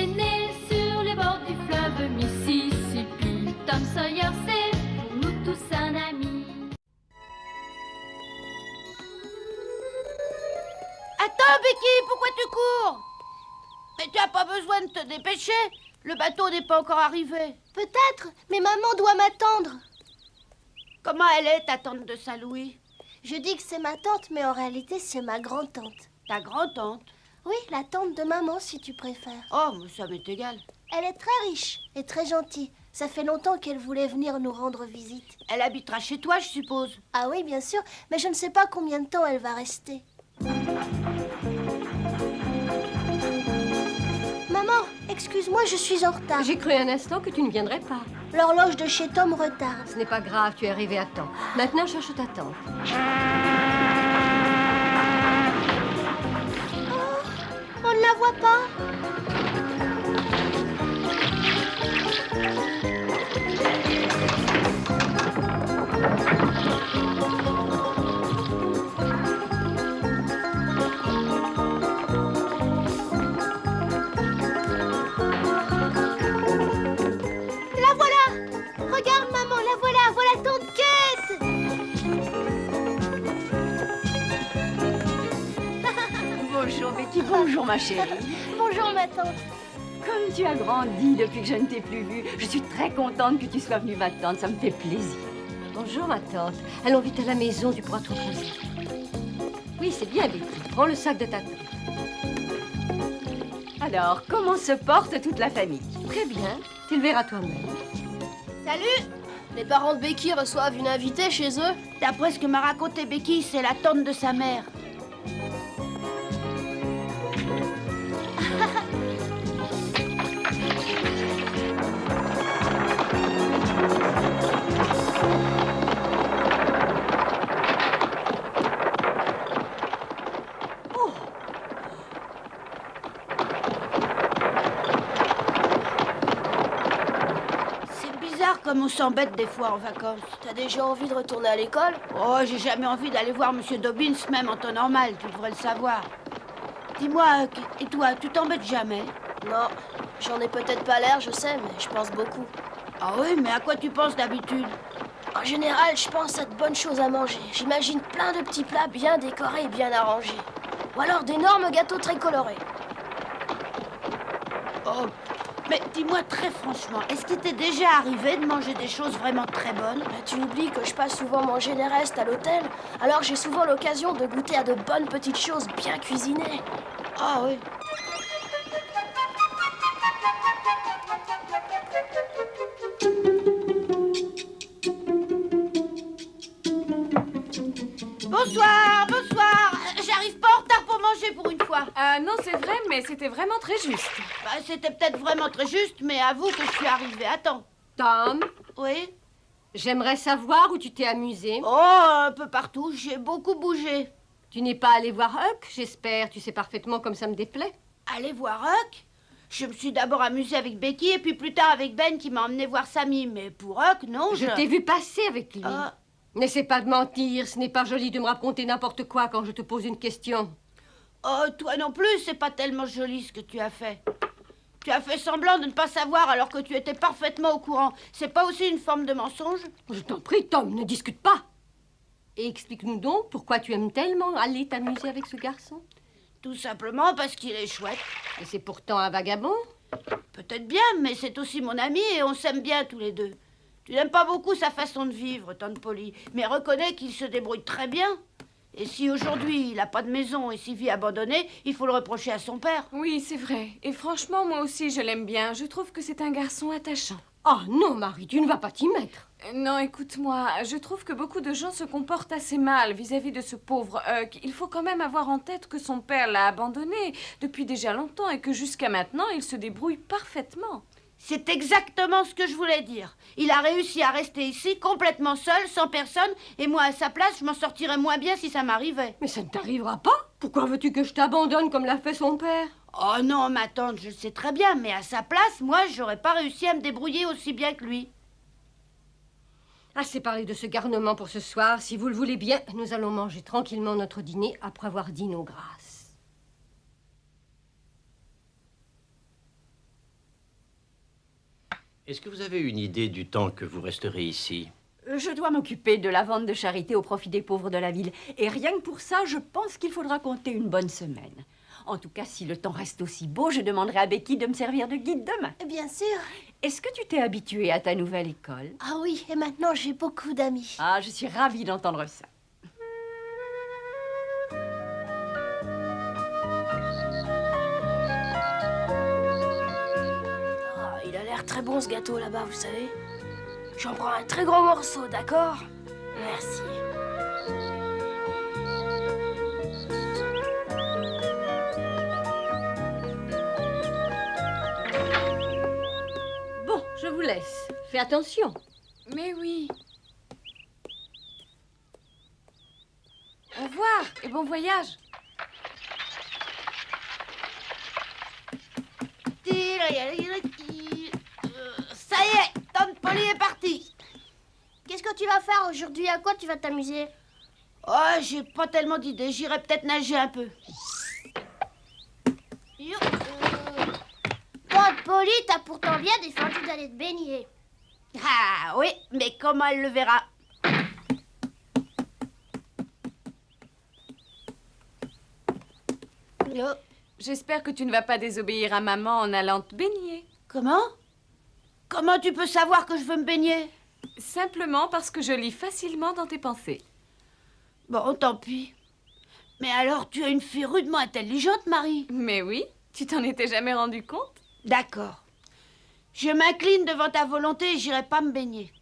est né sur les bords du fleuve Mississippi. Tom Sawyer, c'est pour nous tous un ami. Attends, Becky, pourquoi tu cours? Mais tu n'as pas besoin de te dépêcher. Le bateau n'est pas encore arrivé. Peut-être, mais maman doit m'attendre. Comment elle est, ta tante de Saint-Louis? Je dis que c'est ma tante, mais en réalité, c'est ma grand-tante. Ta grand-tante? Oui, la tante de maman, si tu préfères. Oh, mais ça m'est égal. Elle est très riche et très gentille. Ça fait longtemps qu'elle voulait venir nous rendre visite. Elle habitera chez toi, je suppose. Ah oui, bien sûr, mais je ne sais pas combien de temps elle va rester. Maman, excuse-moi, je suis en retard. J'ai cru un instant que tu ne viendrais pas. L'horloge de chez Tom retarde. Ce n'est pas grave, tu es arrivé à temps. Maintenant, cherche ta tante. Oh, on ne la voit pas. La voilà. Regarde, maman, la voilà. Voilà tante Kate. Bonjour Becky, bonjour ma chérie. Bonjour, ma tante. Comme tu as grandi depuis que je ne t'ai plus vue, je suis très contente que tu sois venue m'attendre, ça me fait plaisir. Bonjour, ma tante. Allons vite à la maison, tu pourras te reposer. Oui, c'est bien, Betty. Prends le sac de ta tante. Alors, comment se porte toute la famille? Très bien. Tu le verras toi-même. Salut. Les parents de Becky reçoivent une invitée chez eux. D'après ce que m'a raconté Becky, c'est la tante de sa mère. Comme on s'embête des fois en vacances. T'as déjà envie de retourner à l'école? Oh, j'ai jamais envie d'aller voir Monsieur Dobbins, même en temps normal, tu devrais le savoir. Dis-moi, et toi, tu t'embêtes jamais? Non, j'en ai peut-être pas l'air, je sais, mais je pense beaucoup. Ah oui, mais à quoi tu penses d'habitude? En général, je pense à de bonnes choses à manger. J'imagine plein de petits plats bien décorés et bien arrangés. Ou alors d'énormes gâteaux très colorés. Oh, mais dis-moi très franchement, est-ce qu'il t'est déjà arrivé de manger des choses vraiment très bonnes? Bah, tu oublies que je passe souvent manger des restes à l'hôtel, alors j'ai souvent l'occasion de goûter à de bonnes petites choses bien cuisinées. Ah oui. Bonsoir, bonsoir. J'arrive pas en retard pour manger pour une fois. Non, c'est vrai, mais c'était vraiment très juste. Bah, c'était peut-être vraiment très juste, mais avoue que je suis arrivée à temps. Tom, Oui? j'aimerais savoir où tu t'es amusé. Oh, un peu partout. J'ai beaucoup bougé. Tu n'es pas allé voir Huck, j'espère. Tu sais parfaitement comme ça me déplaît. Aller voir Huck? Je me suis d'abord amusée avec Becky et puis plus tard avec Ben qui m'a emmené voir Sammy. Mais pour Huck, non, Je t'ai vu passer avec lui. Ah. N'essaie pas de mentir, ce n'est pas joli de me raconter n'importe quoi quand je te pose une question. Oh, toi non plus, c'est pas tellement joli ce que tu as fait. Tu as fait semblant de ne pas savoir alors que tu étais parfaitement au courant. C'est pas aussi une forme de mensonge? Je t'en prie, Tom, ne discute pas. Et explique-nous donc pourquoi tu aimes tellement aller t'amuser avec ce garçon. Tout simplement parce qu'il est chouette. Et c'est pourtant un vagabond. Peut-être bien, mais c'est aussi mon ami et on s'aime bien tous les deux. Tu n'aimes pas beaucoup sa façon de vivre, tante Polly, mais reconnais qu'il se débrouille très bien. Et si aujourd'hui il n'a pas de maison et s'y vit abandonné, il faut le reprocher à son père. Oui, c'est vrai. Et franchement, moi aussi, je l'aime bien. Je trouve que c'est un garçon attachant. Oh non, Marie, tu ne vas pas t'y mettre. Non, écoute-moi, je trouve que beaucoup de gens se comportent assez mal vis-à-vis de ce pauvre Huck. Il faut quand même avoir en tête que son père l'a abandonné depuis déjà longtemps et que jusqu'à maintenant, il se débrouille parfaitement. C'est exactement ce que je voulais dire. Il a réussi à rester ici complètement seul, sans personne, et moi à sa place, je m'en sortirais moins bien si ça m'arrivait. Mais ça ne t'arrivera pas. Pourquoi veux-tu que je t'abandonne comme l'a fait son père? Oh non, ma tante, je le sais très bien, mais à sa place, moi, j'aurais pas réussi à me débrouiller aussi bien que lui. Assez parlé de ce garnement pour ce soir. Si vous le voulez bien, nous allons manger tranquillement notre dîner après avoir dit nos grâces. Est-ce que vous avez une idée du temps que vous resterez ici? Je dois m'occuper de la vente de charité au profit des pauvres de la ville. Et rien que pour ça, je pense qu'il faudra compter une bonne semaine. En tout cas, si le temps reste aussi beau, je demanderai à Becky de me servir de guide demain. Bien sûr. Est-ce que tu t'es habituée à ta nouvelle école? Ah oui, et maintenant j'ai beaucoup d'amis. Ah, je suis ravie d'entendre ça. Ah, il a l'air très bon ce gâteau là-bas, vous savez. J'en prends un très gros morceau, d'accord? Merci. Bon, je vous laisse. Fais attention. Mais oui. Au revoir et bon voyage. Ça y est, Tante Polly est partie. Qu'est-ce que tu vas faire aujourd'hui? À quoi tu vas t'amuser? Oh, j'ai pas tellement d'idées. J'irai peut-être nager un peu. Tante Polly, t'as pourtant bien défendu d'aller te baigner. Ah oui, mais comment elle le verra? Oh, J'espère que tu ne vas pas désobéir à maman en allant te baigner. comment? Comment tu peux savoir que je veux me baigner? Simplement parce que je lis facilement dans tes pensées. Bon, tant pis. Mais alors, tu es une fille rudement intelligente, Marie. Mais oui, tu t'en étais jamais rendu compte? D'accord. Je m'incline devant ta volonté et j'irai pas me baigner.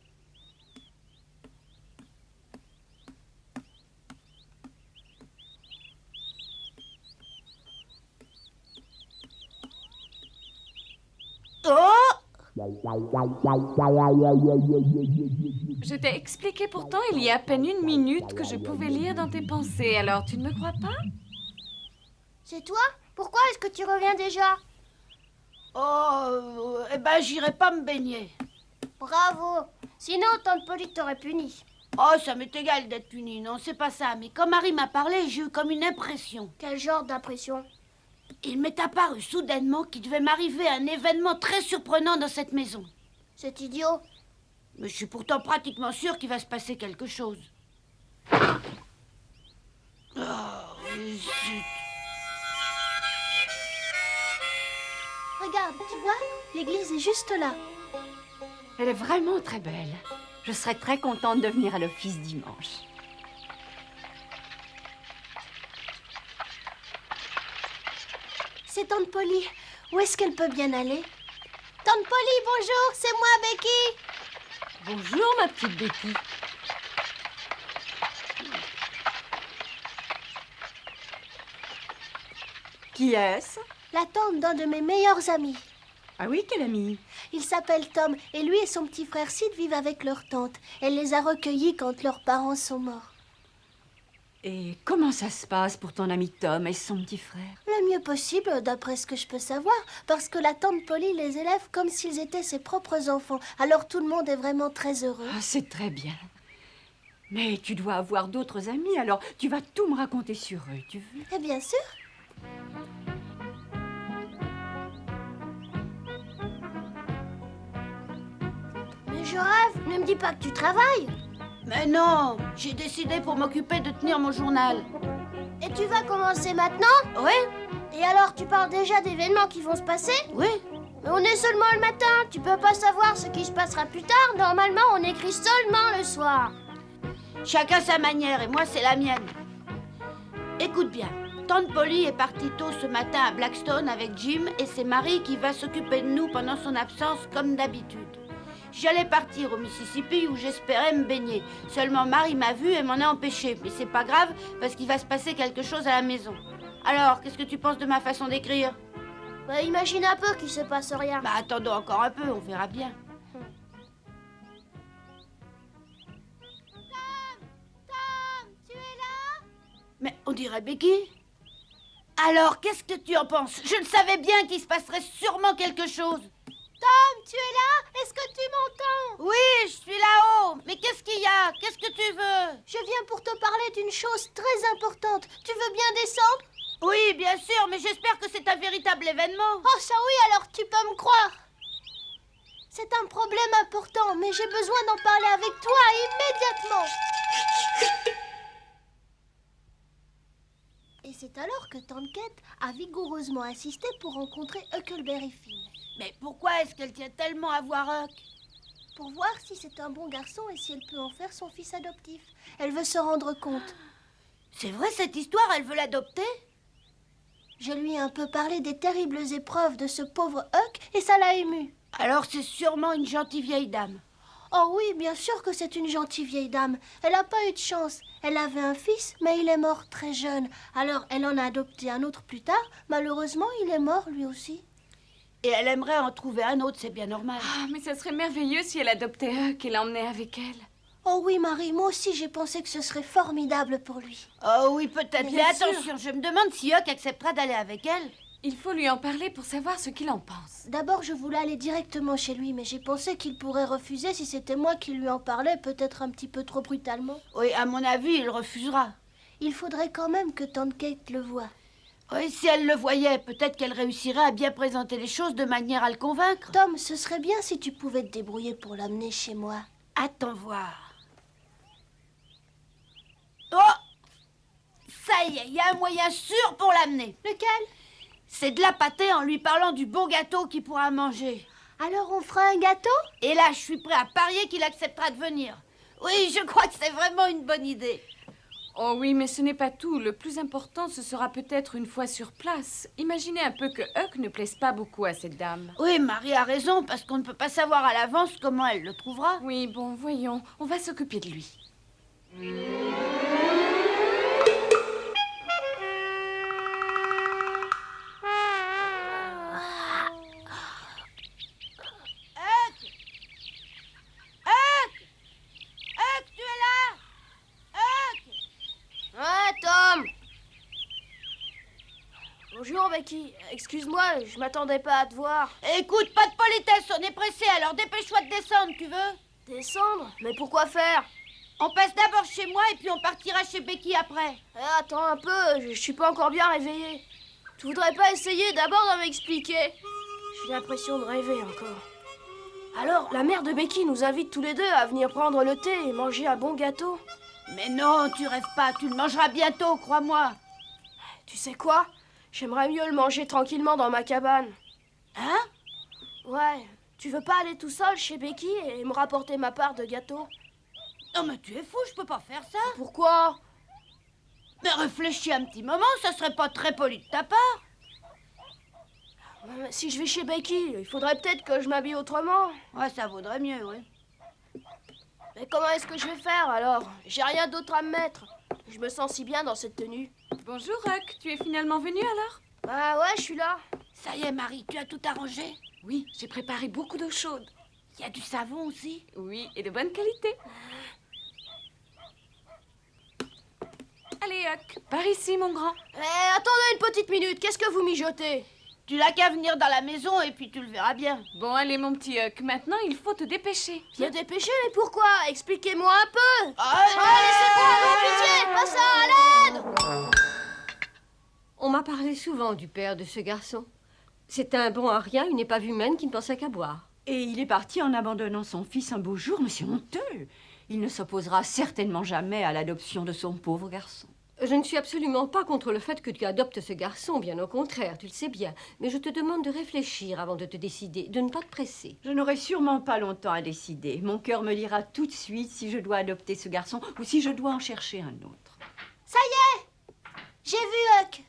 Oh! Je t'ai expliqué pourtant il y a à peine une minute que je pouvais lire dans tes pensées, alors tu ne me crois pas? C'est toi? Pourquoi est-ce que tu reviens déjà? Oh, eh ben, j'irai pas me baigner. Bravo. Sinon, Tante Polly t'aurait puni. Oh, ça m'est égal d'être punie, non, c'est pas ça. Mais quand Marie m'a parlé, j'ai eu comme une impression. Quel genre d'impression? Il m'est apparu soudainement qu'il devait m'arriver un événement très surprenant dans cette maison. C'est idiot. Mais je suis pourtant pratiquement sûre qu'il va se passer quelque chose. Oh, zut. Regarde, tu vois? L'église est juste là. Elle est vraiment très belle. Je serais très contente de venir à l'office dimanche. C'est Tante Polly. Où est-ce qu'elle peut bien aller? Tante Polly, bonjour, c'est moi, Becky. Bonjour, ma petite Becky. Qui est-ce? La tante d'un de mes meilleurs amis. Ah oui, quel ami? Il s'appelle Tom et lui et son petit frère Sid vivent avec leur tante. Elle les a recueillis quand leurs parents sont morts. Et comment ça se passe pour ton ami Tom et son petit frère? Le mieux possible, d'après ce que je peux savoir, parce que la tante Polly les élève comme s'ils étaient ses propres enfants. Alors tout le monde est vraiment très heureux. Ah, c'est très bien. Mais tu dois avoir d'autres amis, alors tu vas tout me raconter sur eux, tu veux? Eh bien sûr. Mais je rêve, ne me dis pas que tu travailles. Mais non, j'ai décidé pour m'occuper de tenir mon journal. Et tu vas commencer maintenant? Oui, Et alors tu parles déjà d'événements qui vont se passer? oui. Mais on est seulement le matin, tu peux pas savoir ce qui se passera plus tard. Normalement, on écrit seulement le soir. Chacun sa manière et moi c'est la mienne. Écoute bien, Tante Polly est partie tôt ce matin à Blackstone avec Jim et c'est Marie qui va s'occuper de nous pendant son absence comme d'habitude. J'allais partir au Mississippi où j'espérais me baigner. Seulement Marie m'a vue et m'en a empêché. Mais c'est pas grave parce qu'il va se passer quelque chose à la maison. Alors, qu'est-ce que tu penses de ma façon d'écrire? Bah, imagine un peu qu'il se passe rien. Bah attendons encore un peu, on verra bien. Tom, tu es là? Mais on dirait Becky. Alors, qu'est-ce que tu en penses? Je le savais bien qu'il se passerait sûrement quelque chose. Tom, tu es là? Est-ce que tu m'entends? Oui, je suis là-haut. Mais qu'est-ce qu'il y a? Qu'est-ce que tu veux? Je viens pour te parler d'une chose très importante. Tu veux bien descendre? Oui, bien sûr, mais j'espère que c'est un véritable événement. Oh, ça oui, alors tu peux me croire. C'est un problème important, mais j'ai besoin d'en parler avec toi immédiatement. Et c'est alors que Tante Kate a vigoureusement insisté pour rencontrer Huckleberry Finn. Mais pourquoi est-ce qu'elle tient tellement à voir Huck? Pour voir si c'est un bon garçon et si elle peut en faire son fils adoptif. Elle veut se rendre compte. C'est vrai cette histoire, elle veut l'adopter? Je lui ai un peu parlé des terribles épreuves de ce pauvre Huck et ça l'a ému. Alors c'est sûrement une gentille vieille dame. Oh oui, bien sûr que c'est une gentille vieille dame. Elle n'a pas eu de chance. Elle avait un fils, mais il est mort très jeune. Alors elle en a adopté un autre plus tard. Malheureusement, il est mort lui aussi. Et elle aimerait en trouver un autre, c'est bien normal. Ah, mais ça serait merveilleux si elle adoptait Huck et l'emmenait avec elle. Oh oui, Marie, moi aussi j'ai pensé que ce serait formidable pour lui. Oh oui, peut-être. Mais Bien sûr. attention, je me demande si Huck acceptera d'aller avec elle. Il faut lui en parler pour savoir ce qu'il en pense. D'abord, je voulais aller directement chez lui, mais j'ai pensé qu'il pourrait refuser si c'était moi qui lui en parlais, peut-être un petit peu trop brutalement. Oui, à mon avis, il refusera. Il faudrait quand même que Tante Kate le voie. Oui, si elle le voyait, peut-être qu'elle réussirait à bien présenter les choses de manière à le convaincre. Tom, ce serait bien si tu pouvais te débrouiller pour l'amener chez moi. Attends voir. Oh! Ça y est, il y a un moyen sûr pour l'amener. Lequel? C'est de la pâter en lui parlant du bon gâteau qu'il pourra manger. Alors on fera un gâteau? Et là, je suis prêt à parier qu'il acceptera de venir. Oui, je crois que c'est vraiment une bonne idée. Oh oui, mais ce n'est pas tout. Le plus important, ce sera peut-être une fois sur place. Imaginez un peu que Huck ne plaise pas beaucoup à cette dame. Oui, Marie a raison, parce qu'on ne peut pas savoir à l'avance comment elle le trouvera. Oui, bon, voyons. On va s'occuper de lui. Huck, tu es là? Huck! Ouais, Tom! Bonjour, Becky. Excuse-moi, je m'attendais pas à te voir. Écoute, pas de politesse, on est pressé, alors dépêche-toi de descendre, tu veux? Descendre? Mais pourquoi faire? On passe d'abord chez moi et puis on partira chez Becky après. Eh, attends un peu, je suis pas encore bien réveillée. Tu voudrais pas essayer d'abord de m'expliquer? J'ai l'impression de rêver encore. Alors, la mère de Becky nous invite tous les deux à venir prendre le thé et manger un bon gâteau. Mais non, tu rêves pas, tu le mangeras bientôt, crois-moi. Tu sais quoi? J'aimerais mieux le manger tranquillement dans ma cabane. Hein? Ouais, tu veux pas aller tout seul chez Becky et me rapporter ma part de gâteau? Non mais tu es fou, je peux pas faire ça. Pourquoi? Mais réfléchis un petit moment, ça serait pas très poli de ta part. Si je vais chez Becky, il faudrait peut-être que je m'habille autrement. Ouais, ça vaudrait mieux, oui. Mais comment est-ce que je vais faire alors? J'ai rien d'autre à me mettre. Je me sens si bien dans cette tenue. Bonjour, Huck. Tu es finalement venu alors? Bah ouais, je suis là. Ça y est, Marie, tu as tout arrangé? Oui, j'ai préparé beaucoup d'eau chaude. Il y a du savon aussi? Oui, et de bonne qualité. Allez, Huck, par ici, mon grand. Eh, attendez une petite minute, qu'est-ce que vous mijotez? Tu n'as qu'à venir dans la maison et puis tu le verras bien. Bon, allez, mon petit Huck, maintenant, il faut te dépêcher. Bien dépêché, mais pourquoi? Expliquez-moi un peu. Allez, Pitié, pas ça, à l'aide! On m'a parlé souvent du père de ce garçon. C'est un bon à rien, une épave humaine qui ne pensait qu'à boire. Et il est parti en abandonnant son fils un beau jour, monsieur honteux. Il ne s'opposera certainement jamais à l'adoption de son pauvre garçon. Je ne suis absolument pas contre le fait que tu adoptes ce garçon, bien au contraire, tu le sais bien. Mais je te demande de réfléchir avant de te décider, de ne pas te presser. Je n'aurai sûrement pas longtemps à décider. Mon cœur me dira tout de suite si je dois adopter ce garçon ou si je dois en chercher un autre. Ça y est! J'ai vu Huck.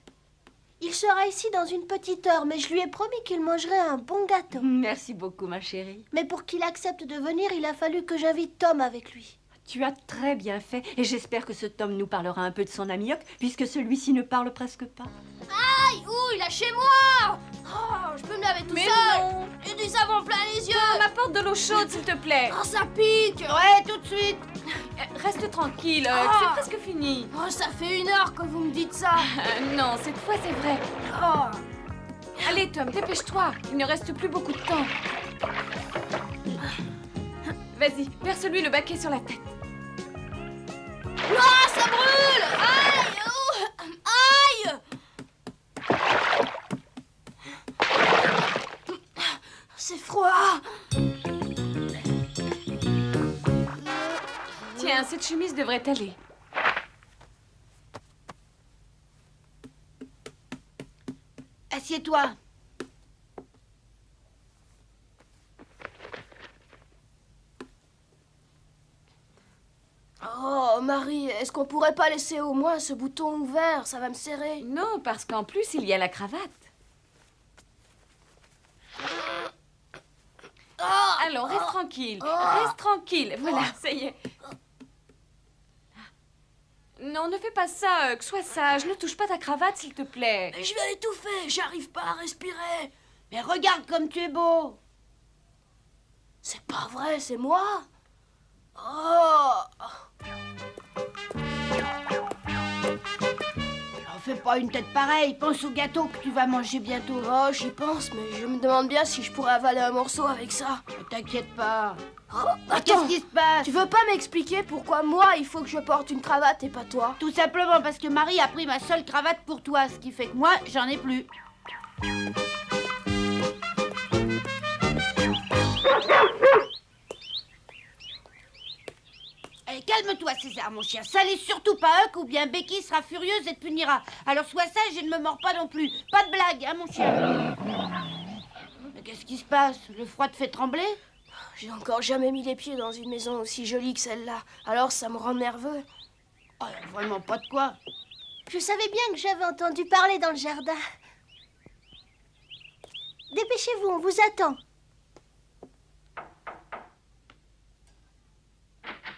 Il sera ici dans une petite heure, mais je lui ai promis qu'il mangerait un bon gâteau. Merci beaucoup, ma chérie. Mais pour qu'il accepte de venir, il a fallu que j'invite Tom avec lui. Tu as très bien fait et j'espère que ce Tom nous parlera un peu de son ami Huck puisque celui-ci ne parle presque pas. Aïe, ouh, lâchez-moi! Oh, je peux me laver tout Mais seul! non! J'ai du savon plein les yeux! M'apporte de l'eau chaude, s'il te plaît. Oh, ça pique! Ouais, tout de suite. Reste tranquille, Huck, Ah. c'est presque fini. Oh, ça fait 1 heure que vous me dites ça! Non, cette fois, c'est vrai. Oh. Allez, Tom, dépêche-toi. Il ne reste plus beaucoup de temps. Vas-y, verse-lui le baquet sur la tête. Ah, ça brûle! Aïe! Aïe! C'est froid! bien, cette chemise devrait aller. Assieds-toi. Oh, Marie, est-ce qu'on pourrait pas laisser au moins ce bouton ouvert? Ça va me serrer. Non, parce qu'en plus, il y a la cravate. Allons, reste tranquille. Reste tranquille. Voilà, ça y est. Non, ne fais pas ça, que sois sage. Ne touche pas ta cravate, s'il te plaît. Mais je vais étouffer, j'arrive pas à respirer. Mais regarde comme tu es beau. C'est pas vrai, c'est moi. Oh. Alors fais pas une tête pareille, pense au gâteau que tu vas manger bientôt. Oh, j'y pense, mais je me demande bien si je pourrais avaler un morceau avec ça. Ne t'inquiète pas. Oh, Mais attends, qu'est-ce qui se passe? tu veux pas m'expliquer pourquoi moi, il faut que je porte une cravate et pas toi? Tout simplement parce que Marie a pris ma seule cravate pour toi, ce qui fait que moi, j'en ai plus. Allez, calme-toi, César, mon chien. Ça l'est surtout pas Huck, ou bien Becky sera furieuse et te punira. Alors sois sage et ne me mords pas non plus. Pas de blague, hein, mon chien. Mais qu'est-ce qui se passe? Le froid te fait trembler? J'ai encore jamais mis les pieds dans une maison aussi jolie que celle-là. Alors ça me rend nerveux. Oh, vraiment pas de quoi. Je savais bien que j'avais entendu parler dans le jardin. Dépêchez-vous, on vous attend.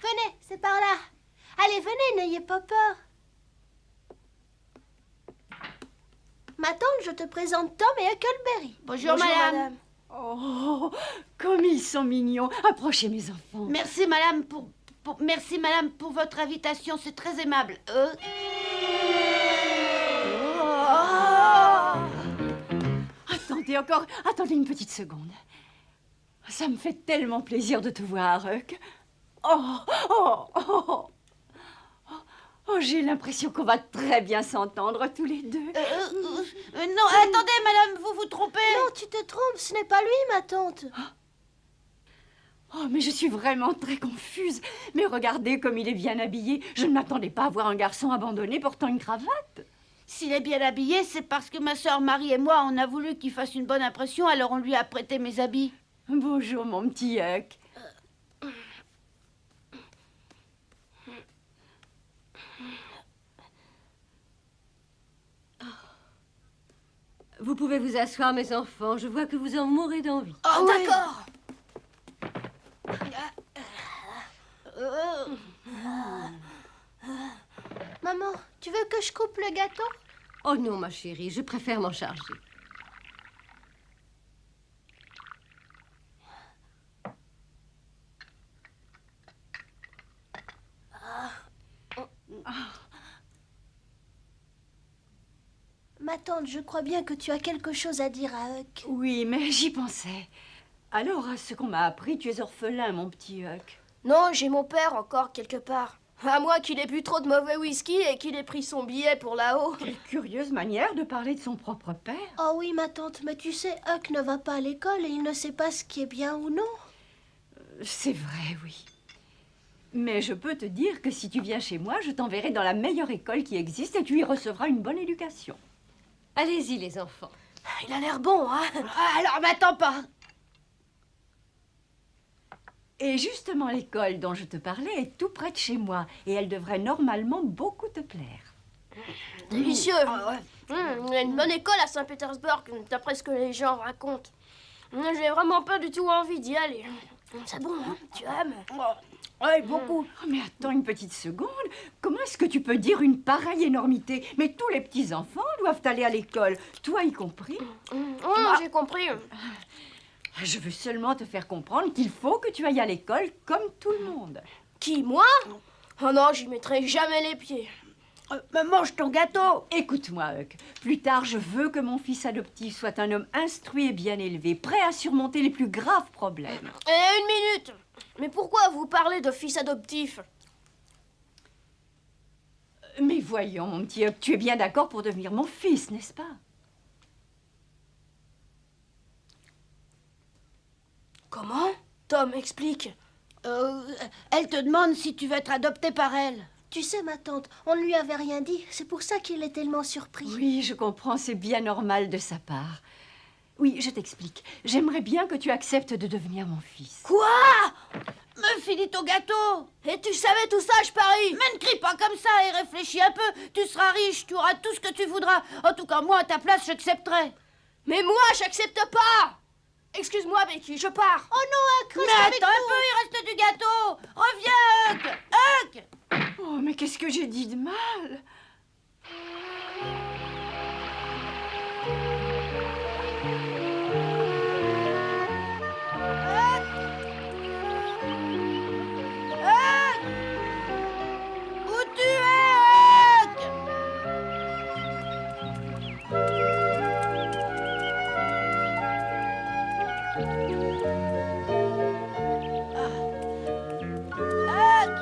Venez, c'est par là. Allez, venez, n'ayez pas peur. Ma tante, je te présente Tom et Huckleberry. Bonjour, madame. Oh, comme ils sont mignons. Approchez, mes enfants. Merci, madame, merci, madame, pour votre invitation. C'est très aimable. Attendez une petite seconde. Ça me fait tellement plaisir de te voir, Huck. Oh, j'ai l'impression qu'on va très bien s'entendre tous les deux. Non, attendez, madame, vous vous trompez. Non, tu te trompes, ce n'est pas lui, ma tante. Oh, mais je suis vraiment très confuse. Mais regardez comme il est bien habillé. Je ne m'attendais pas à voir un garçon abandonné portant une cravate. S'il est bien habillé, c'est parce que ma sœur Marie et moi, on a voulu qu'il fasse une bonne impression, alors on lui a prêté mes habits. Bonjour, mon petit Huck. Vous pouvez vous asseoir, mes enfants. Je vois que vous en mourrez d'envie. Oh, oui. d'accord. Maman, tu veux que je coupe le gâteau? Oh non, ma chérie, je préfère m'en charger. Ma tante, je crois bien que tu as quelque chose à dire à Huck. Oui, mais j'y pensais. Alors, à ce qu'on m'a appris, tu es orphelin, mon petit Huck. Non, j'ai mon père encore quelque part. À moins qu'il ait bu trop de mauvais whisky et qu'il ait pris son billet pour là-haut. Quelle curieuse manière de parler de son propre père. Oh oui, ma tante, mais tu sais, Huck ne va pas à l'école et il ne sait pas ce qui est bien ou non. C'est vrai, oui. Mais je peux te dire que si tu viens chez moi, je t'enverrai dans la meilleure école qui existe et tu y recevras une bonne éducation. Allez-y, les enfants. Il a l'air bon, hein? Ah, alors, m'attends pas. Et justement, l'école dont je te parlais est tout près de chez moi et elle devrait normalement beaucoup te plaire. Délicieux. Ah, ouais. Il y a une bonne école à Saint-Pétersbourg, d'après ce que les gens racontent. J'ai vraiment pas du tout envie d'y aller. C'est bon, hein? Tu aimes? Ouais, beaucoup. Oh, mais attends une petite seconde. Comment est-ce que tu peux dire une pareille énormité? Mais tous les petits-enfants doivent aller à l'école, toi y compris. J'ai compris. Je veux seulement te faire comprendre qu'il faut que tu ailles à l'école comme tout le monde. Qui, moi? Oh non, j'y mettrai jamais les pieds. Mais mange ton gâteau. Écoute-moi, Huck. Plus tard, je veux que mon fils adoptif soit un homme instruit et bien élevé, prêt à surmonter les plus graves problèmes. Une minute. Mais pourquoi vous parlez de fils adoptif? Mais voyons, mon petit Huck, tu es bien d'accord pour devenir mon fils, n'est-ce pas? Comment? Tom, explique. Elle te demande si tu veux être adopté par elle. Tu sais, ma tante, on ne lui avait rien dit. C'est pour ça qu'il est tellement surpris. Oui, je comprends, c'est bien normal de sa part. Oui, je t'explique. J'aimerais bien que tu acceptes de devenir mon fils. Quoi? Me filis ton gâteau. Et tu savais tout ça, je parie. Mais ne crie pas comme ça et réfléchis un peu. Tu seras riche, tu auras tout ce que tu voudras. En tout cas, moi, à ta place, j'accepterai. Mais moi, j'accepte pas. Excuse-moi, Becky, je pars. Oh non, Huck, Mais reste avec attends un nous. peu, il reste du gâteau. Reviens, Huck. Huck. Oh, mais qu'est-ce que j'ai dit de mal? Où tu es, Huck? Huck!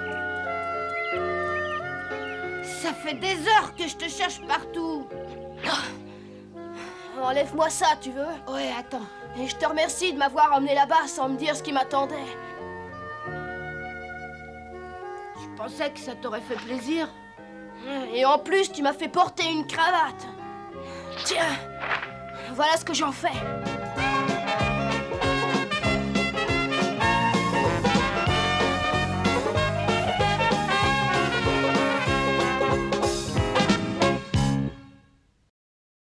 Ça fait des heures que je te cherche partout. Enlève-moi ça, tu veux? Ouais, attends. Et je te remercie de m'avoir emmené là-bas sans me dire ce qui m'attendait. Je pensais que ça t'aurait fait plaisir. Et en plus, tu m'as fait porter une cravate. Tiens, voilà ce que j'en fais.